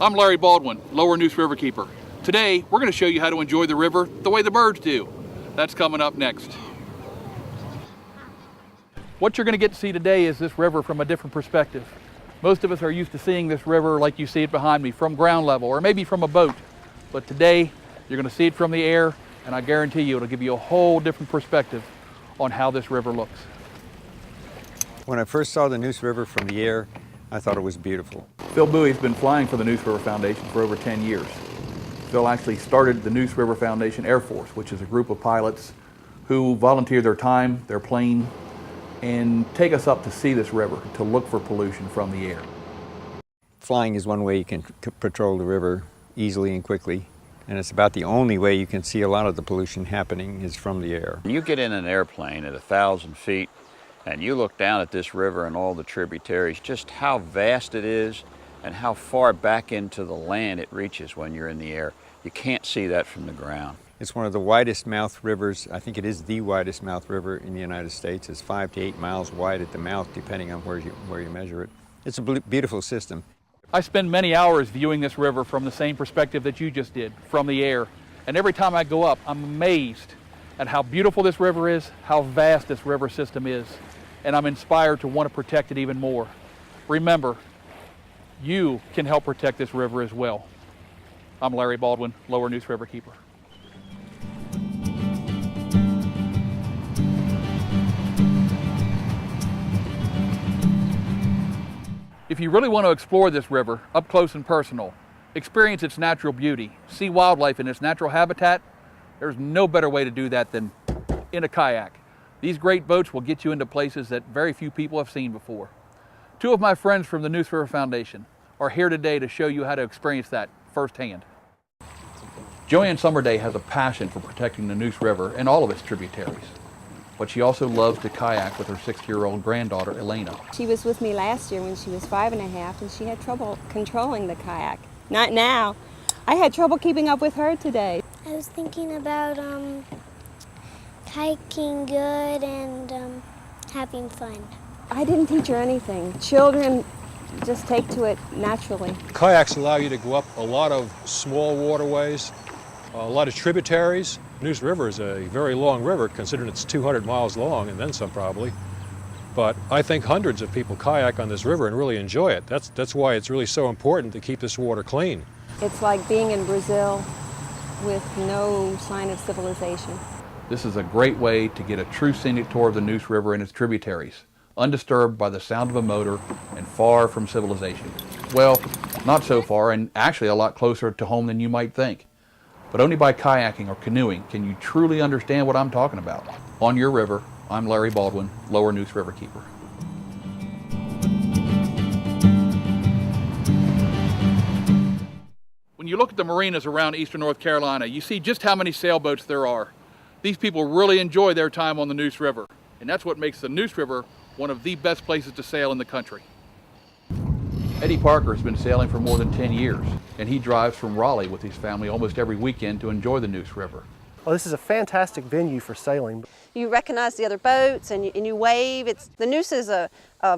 I'm Larry Baldwin, Lower Neuse Riverkeeper. Today, we're going to show you how to enjoy the river the way the birds do. That's coming up next. What you're going to get to see today is this river from a different perspective. Most of us are used to seeing this river like you see it behind me, from ground level or maybe from a boat. But today, you're going to see it from the air, and I guarantee you it'll give you a whole different perspective on how this river looks. When I first saw the Neuse River from the air, I thought it was beautiful. Phil Bowie's been flying for the Neuse River Foundation for over 10 years. Phil actually started the Neuse River Foundation Air Force, which is a group of pilots who volunteer their time, their plane, and take us up to see this river, to look for pollution from the air. Flying is one way you can patrol the river easily and quickly, and it's about the only way you can see a lot of the pollution happening is from the air. You get in an airplane at 1,000 feet and you look down at this river and all the tributaries, just how vast it is and how far back into the land it reaches when you're in the air. You can't see that from the ground. It's one of the widest mouth rivers. I think it is the widest mouth river in the United States. It's 5 to 8 miles wide at the mouth, depending on where you measure it. It's a beautiful system. I spend many hours viewing this river from the same perspective that you just did, from the air. And every time I go up, I'm amazed at how beautiful this river is, how vast this river system is. And I'm inspired to want to protect it even more. Remember, you can help protect this river as well. I'm Larry Baldwin, Lower Neuse Riverkeeper. If you really want to explore this river up close and personal, experience its natural beauty, see wildlife in its natural habitat, there's no better way to do that than in a kayak. These great boats will get you into places that very few people have seen before. Two of my friends from the Neuse River Foundation are here today to show you how to experience that firsthand. Joanne Summerday has a passion for protecting the Neuse River and all of its tributaries, but she also loves to kayak with her 6-year-old granddaughter, Elena. She was with me last year when she was 5.5, and she had trouble controlling the kayak. Not now. I had trouble keeping up with her today. I was thinking about hiking good and having fun. I didn't teach her anything. Children just take to it naturally. Kayaks allow you to go up a lot of small waterways, a lot of tributaries. Neuse River is a very long river, considering it's 200 miles long, and then some probably. But I think hundreds of people kayak on this river and really enjoy it. That's why it's really so important to keep this water clean. It's like being in Brazil with no sign of civilization. This is a great way to get a true scenic tour of the Neuse River and its tributaries, undisturbed by the sound of a motor and far from civilization. Well, not so far, and actually a lot closer to home than you might think. But only by kayaking or canoeing can you truly understand what I'm talking about. On your river, I'm Larry Baldwin, Lower Neuse Riverkeeper. When you look at the marinas around eastern North Carolina, you see just how many sailboats there are. These people really enjoy their time on the Neuse River, and that's what makes the Neuse River one of the best places to sail in the country. Eddie Parker has been sailing for more than 10 years, and he drives from Raleigh with his family almost every weekend to enjoy the Neuse River. Well, this is a fantastic venue for sailing. You recognize the other boats and you wave. The Neuse is a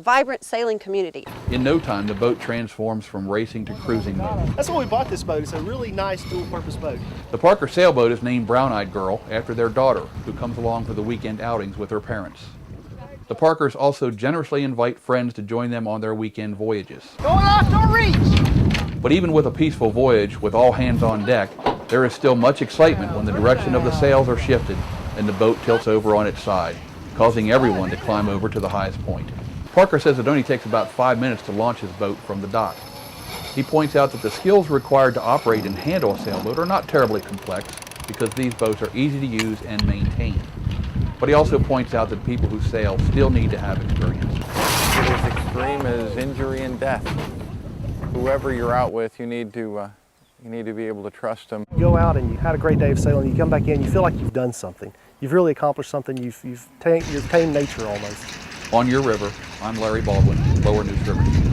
vibrant sailing community. In no time, the boat transforms from racing to cruising mode. That's why we bought this boat. It's a really nice dual-purpose boat. The Parker sailboat is named Brown-Eyed Girl after their daughter, who comes along for the weekend outings with her parents. The Parkers also generously invite friends to join them on their weekend voyages. Going off to reach! But even with a peaceful voyage with all hands on deck, there is still much excitement when the direction of the sails are shifted and the boat tilts over on its side, causing everyone to climb over to the highest point. Parker says it only takes about 5 minutes to launch his boat from the dock. He points out that the skills required to operate and handle a sailboat are not terribly complex because these boats are easy to use and maintain. But he also points out that people who sail still need to have experience. It is extreme as injury and death. Whoever you're out with, you need to be able to trust them. You go out and you had a great day of sailing, you come back in, you feel like you've done something. You've really accomplished something, you're tamed nature almost. On your river, I'm Larry Baldwin, Lower Neuse River.